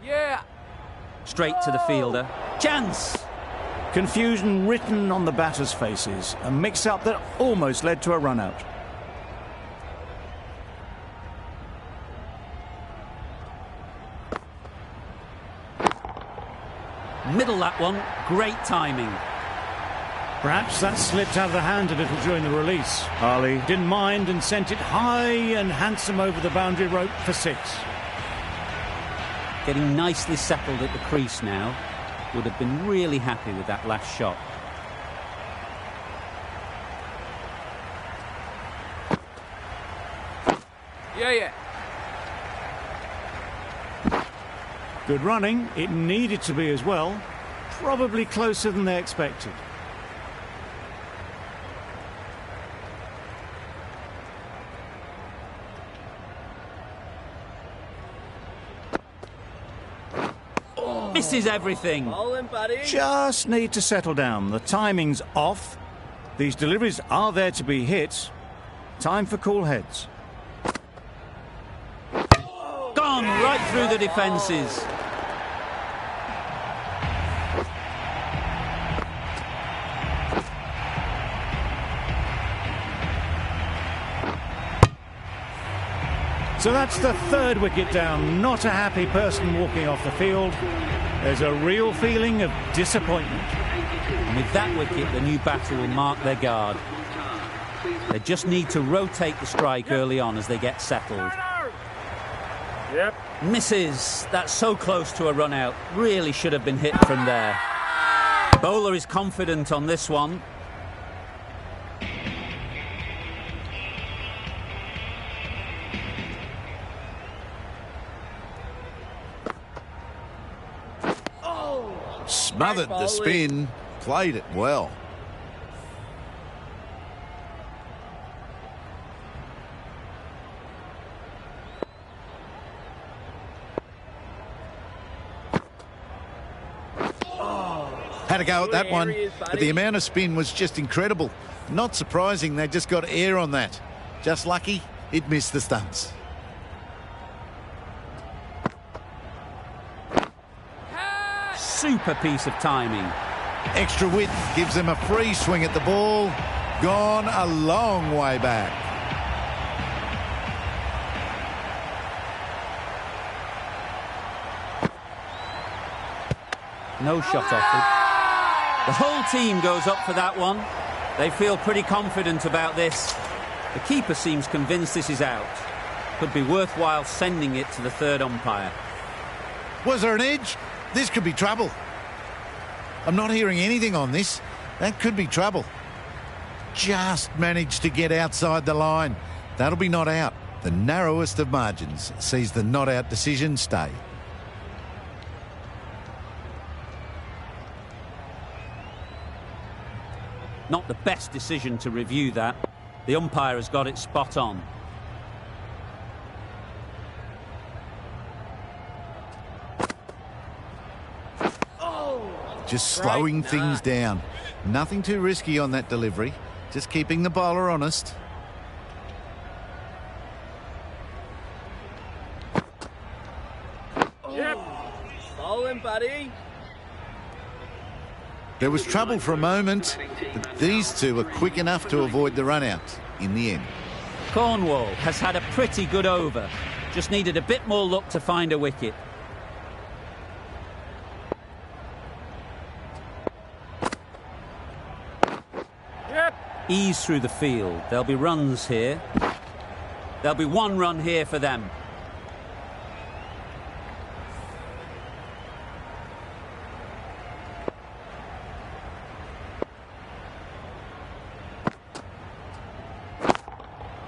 Yeah. Straight to the fielder. Chance! Confusion written on the batters' faces. A mix-up that almost led to a run-out. Middle that one. Great timing. Perhaps that slipped out of the hand a little during the release. Ali didn't mind and sent it high and handsome over the boundary rope for 6. Getting nicely settled at the crease now. Would have been really happy with that last shot. Yeah. Good running. It needed to be as well. Probably closer than they expected. Misses everything. Bowling, buddy. Just need to settle down. The timing's off. These deliveries are there to be hit. Time for cool heads. Gone right through the defences. So that's the 3rd wicket down. Not a happy person walking off the field. There's a real feeling of disappointment. And with that wicket, the new batter will mark their guard. They just need to rotate the strike early on as they get settled. Yep. Misses. That's so close to a run out. Really should have been hit from there. Bowler is confident on this one. Smothered the spin, played it well. Had a go at that one, but the amount of spin was just incredible. Not surprising, they just got air on that. Just lucky it missed the stumps. Super piece of timing. Extra width gives them a free swing at the ball. Gone a long way back. No shot offered. The whole team goes up for that one. They feel pretty confident about this. The keeper seems convinced this is out. Could be worthwhile sending it to the 3rd umpire. Was there an edge? This could be trouble. I'm not hearing anything on this. That could be trouble. Just managed to get outside the line. That'll be not out. The narrowest of margins sees the not out decision stay. Not the best decision to review that. The umpire has got it spot on. Just slowing things down. Nothing too risky on that delivery. Just keeping the bowler honest. Yep. Bowling, buddy. There was trouble for a moment, but these two are quick enough to avoid the run-out in the end. Cornwall has had a pretty good over. Just needed a bit more luck to find a wicket. Ease through the field. There'll be runs here. There'll be 1 run here for them.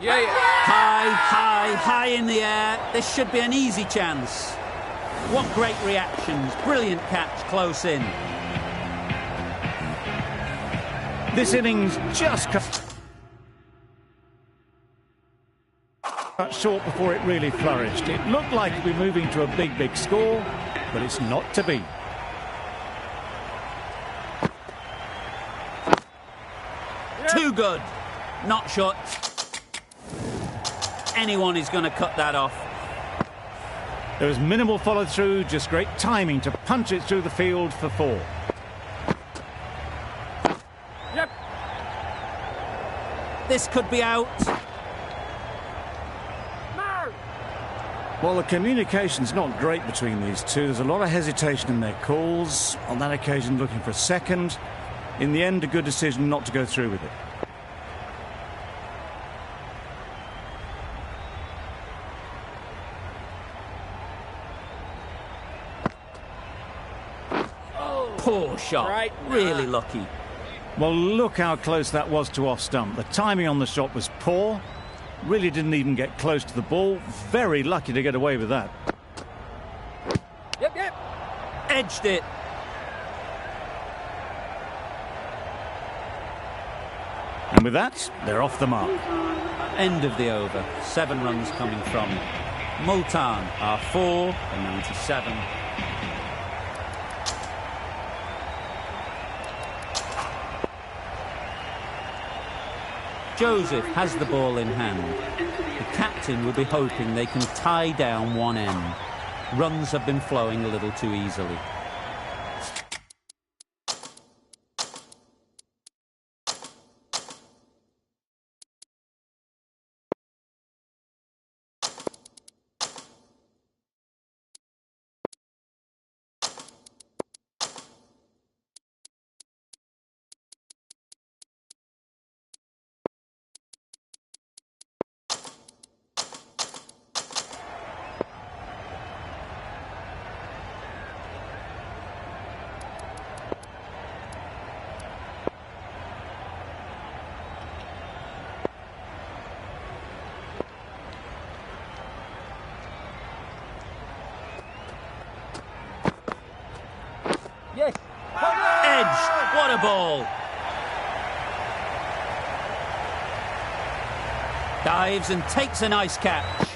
Yeah. High in the air. This should be an easy chance. What great reactions. Brilliant catch close in. This innings just cut short before it really flourished. It looked like it'd be moving to a big score, but it's not to be. Too good. Not short. Anyone is going to cut that off. There was minimal follow-through, just great timing to punch it through the field for 4. Yep. This could be out. Well, the communication's not great between these two. There's a lot of hesitation in their calls. On that occasion, looking for a second. In the end, a good decision not to go through with it. Poor shot. Right. Really lucky. Well, look how close that was to off stump. The timing on the shot was poor. Really didn't even get close to the ball. Very lucky to get away with that. Yep. Edged it. And with that, they're off the mark. End of the over. 7 runs coming from Multan, R4 for 97. Joseph has the ball in hand. The captain will be hoping they can tie down one end. Runs have been flowing a little too easily. Yes. Edge. What a ball. Dives and takes a nice catch.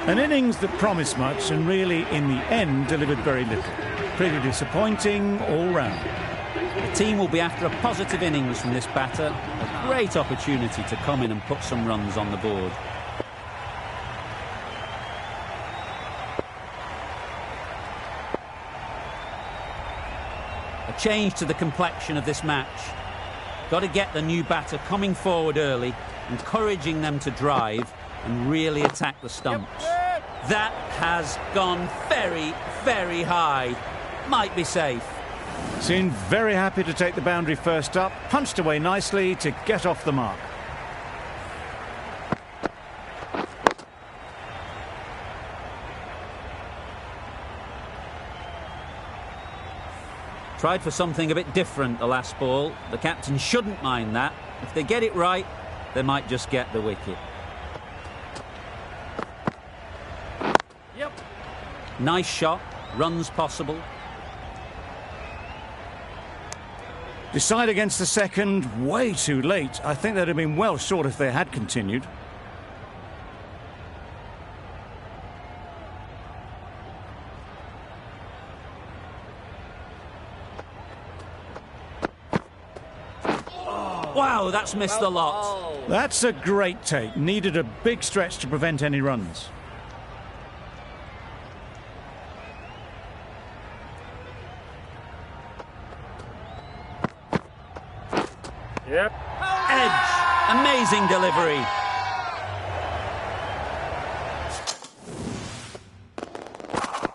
An innings that promised much and really, in the end, delivered very little. Pretty disappointing all round. The team will be after a positive innings from this batter. A great opportunity to come in and put some runs on the board. A change to the complexion of this match. Got to get the new batter coming forward early, encouraging them to drive and really attack the stumps. That has gone very, very high. Might be safe. Seemed very happy to take the boundary first up, punched away nicely to get off the mark. Tried for something a bit different the last ball. The captain shouldn't mind that. If they get it right, they might just get the wicket. Yep. Nice shot. Runs possible. Decide against the second, way too late. I think they'd have been well short if they had continued. Wow, that's missed the lot. That's a great take. Needed a big stretch to prevent any runs. Yep. Edge. Amazing delivery.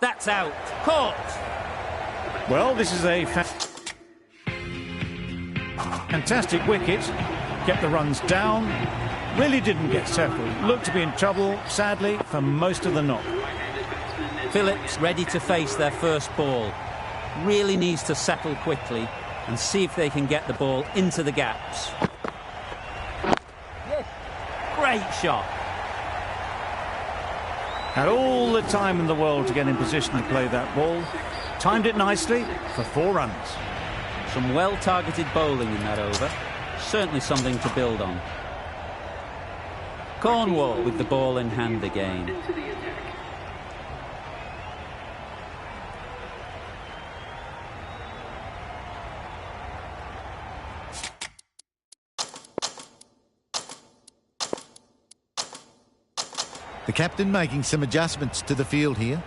That's out. Caught. Well, this is a fantastic wicket. Kept the runs down. Really didn't get settled. Looked to be in trouble, sadly, for most of the knock. Phillips ready to face their first ball. Really needs to settle quickly. and see if they can get the ball into the gaps. Yes. Great shot. Had all the time in the world to get in position to play that ball. Timed it nicely for 4 runs. Some well-targeted bowling in that over. Certainly something to build on. Cornwall with the ball in hand again. Into the attack. The captain making some adjustments to the field here.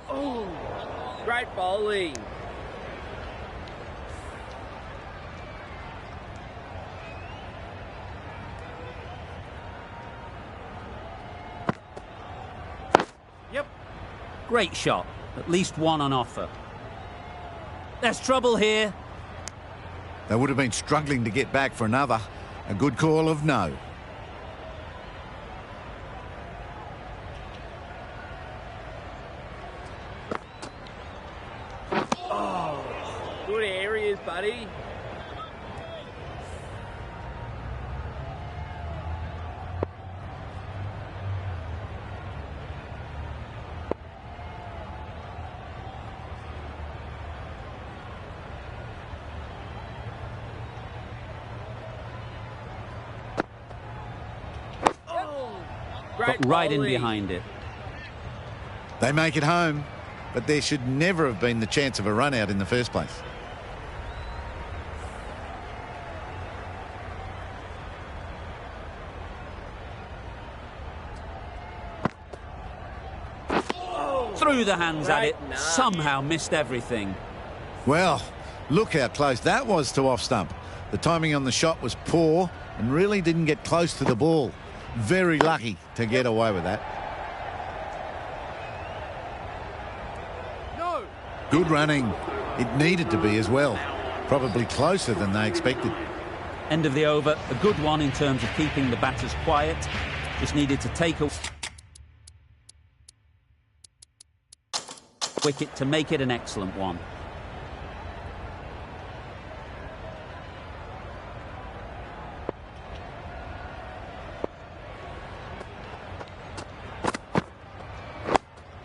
Oh, great bowling. Yep. Great shot. At least one on offer. There's trouble here. They would have been struggling to get back for another. A good call of no. Good areas, buddy. Great Got right in bowling. behind it. They make it home, but there should never have been the chance of a run out in the first place. Threw the hands at Great it. knock. Somehow missed everything. Well, look how close that was to off stump. The timing on the shot was poor and really didn't get close to the ball. Very lucky to get away with that. No. Good running. It needed to be as well. Probably closer than they expected. End of the over. A good one in terms of keeping the batters quiet. Just needed to take a wicket to make it an excellent one.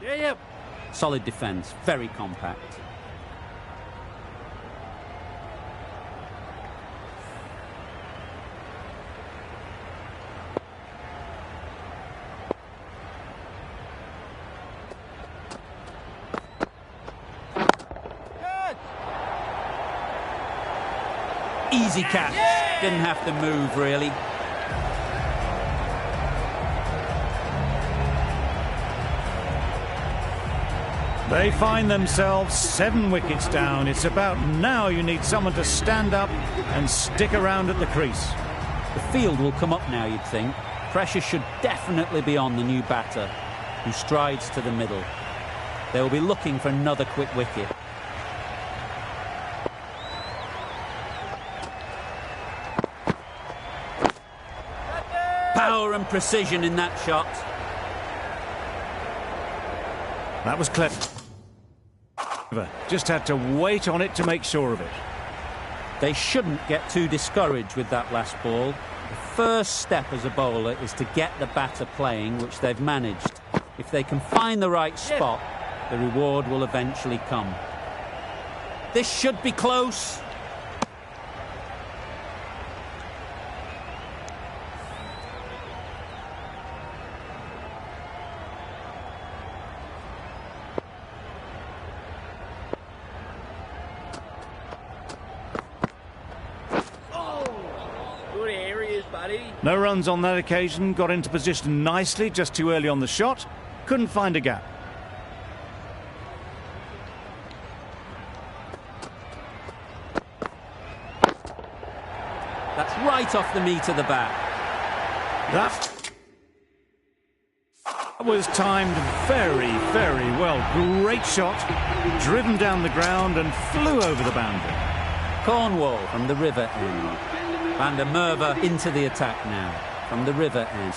Yep. Solid defence, very compact. Good. Easy catch. Didn't have to move, really. They find themselves 7 wickets down. It's about now you need someone to stand up and stick around at the crease. The field will come up now, you'd think. Pressure should definitely be on the new batter, who strides to the middle. They will be looking for another quick wicket. Power and precision in that shot. That was clever. Just had to wait on it to make sure of it. They shouldn't get too discouraged with that last ball. The first step as a bowler is to get the batter playing, which they've managed. If they can find the right spot, the reward will eventually come. This should be close. Good areas, buddy. No runs on that occasion. Got into position nicely, just too early on the shot. Couldn't find a gap. That's right off the meat of the bat. That was timed very, very well. Great shot, driven down the ground and flew over the boundary. Cornwall from the river end. Van der Merwe into the attack now. from the river end.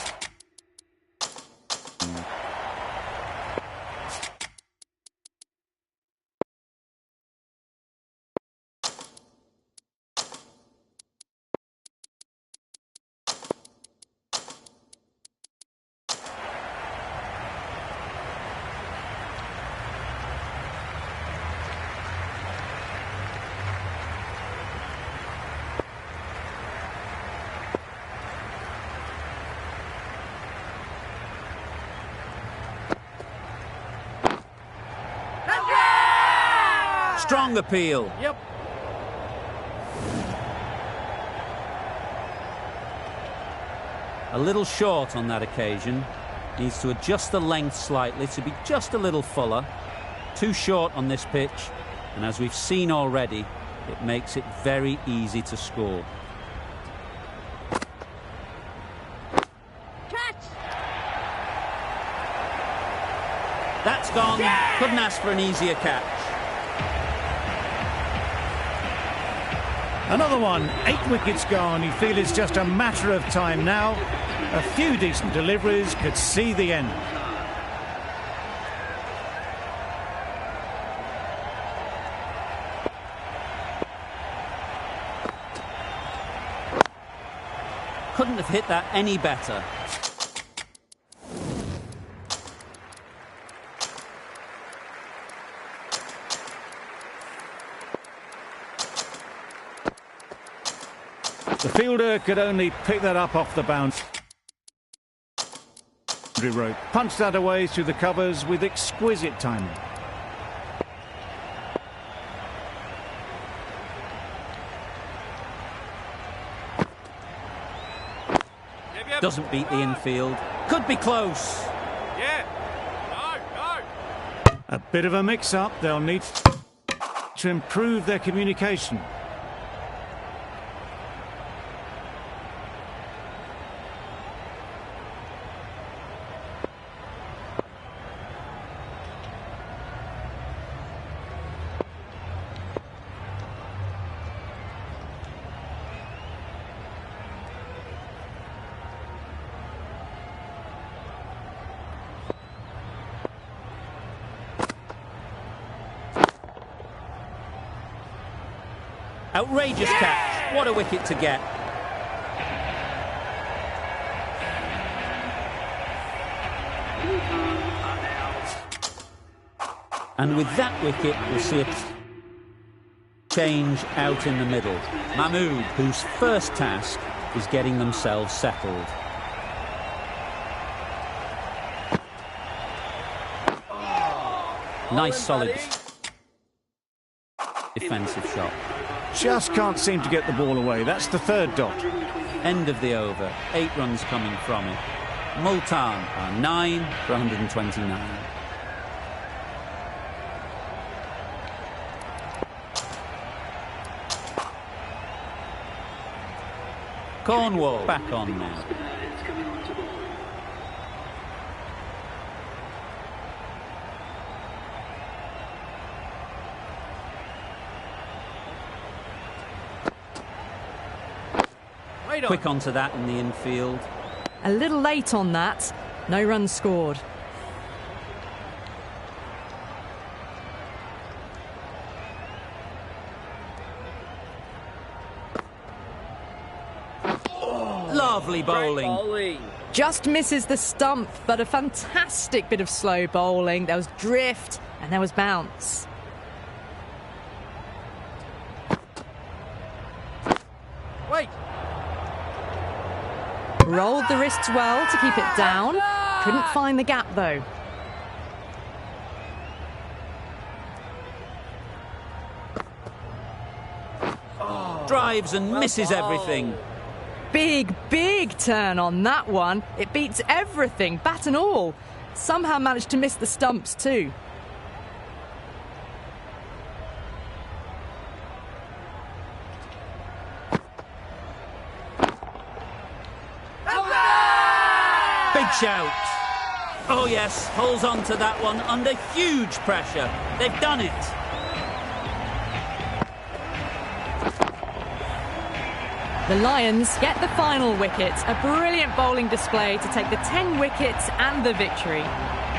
Strong appeal. Yep. A little short on that occasion. Needs to adjust the length slightly to be just a little fuller. Too short on this pitch, and as we've seen already, it makes it very easy to score. Catch! That's gone. Yeah! Couldn't ask for an easier catch. Another one, 8 wickets gone. You feel it's just a matter of time now. A few decent deliveries could see the end. Couldn't have hit that any better. The fielder could only pick that up off the boundary rope. Punched that away through the covers with exquisite timing. Doesn't beat the infield. Could be close. Yeah. No. A bit of a mix-up. They'll need to improve their communication. Outrageous catch. What a wicket to get. And with that wicket, we'll see a change out in the middle. Mahmood, whose first task is getting themselves settled. Nice solid defensive shot. Just can't seem to get the ball away. That's the third dot. End of the over. 8 runs coming from it. Multan are 9 for 129. Cornwall back on now. Quick onto that in the infield. A little late on that. No runs scored. Lovely bowling. Great bowling. Just misses the stump, but a fantastic bit of slow bowling. There was drift and there was bounce. Wait. Rolled the wrists well to keep it down. Couldn't find the gap though. Drives and misses everything. Big, big turn on that one. It beats everything, bat and all. Somehow managed to miss the stumps too. Big shout. Oh yes, holds on to that one under huge pressure. They've done it. The Lions get the final wicket. A brilliant bowling display to take the 10 wickets and the victory.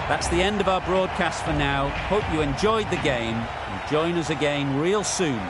That's the end of our broadcast for now. Hope you enjoyed the game and join us again real soon